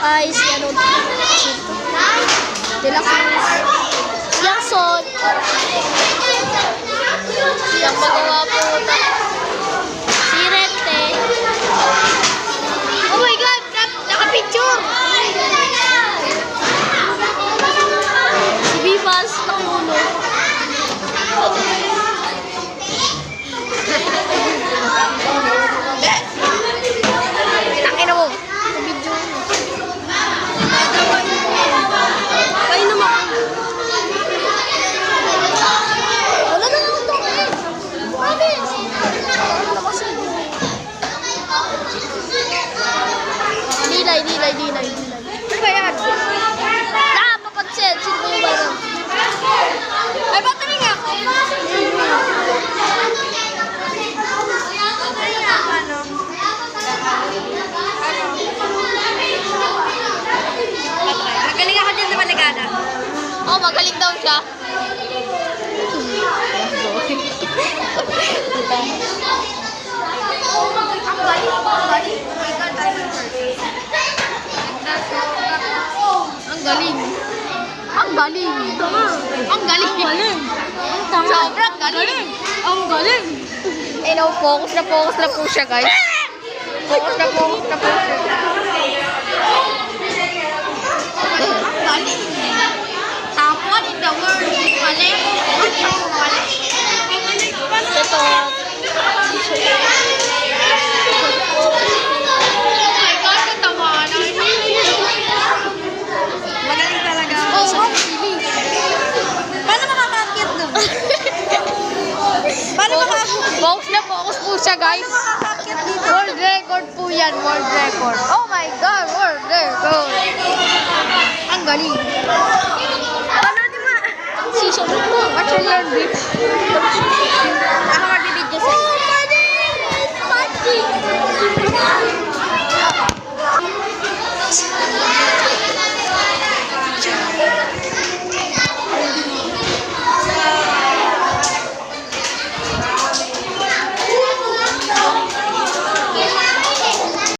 ay si ano, De La Cruz, Jackson, siyang magawa po, si Rente. Oh my God! Naka-picture! Si Vivas, nakiulo. Takin mo. Kayo naman. Wala na lang ito. Promise. Dilay. Ano ba yan? Papansin. Sino ba yung barang? Ay, battery nga ako. Magaling ako dyan sa Maligada. Oh, magaling daw siya. Ang galing. Ang galing. Ang galing. Sobrang galing. Ang galing. Eh, no, focus na po siya, guys. Focus na po siya. Galing. Top 1 in the world. Mali. Ito. Oh my God, katawa na. Magaling talaga. Oh, Paano makakakit doon? Paano focus na focus po siya, guys. makakakit dito? World record po yan, world record. Oh my God, world record. Ang galing. Paano di ma? Season 2. Watch and learn, babe. Ako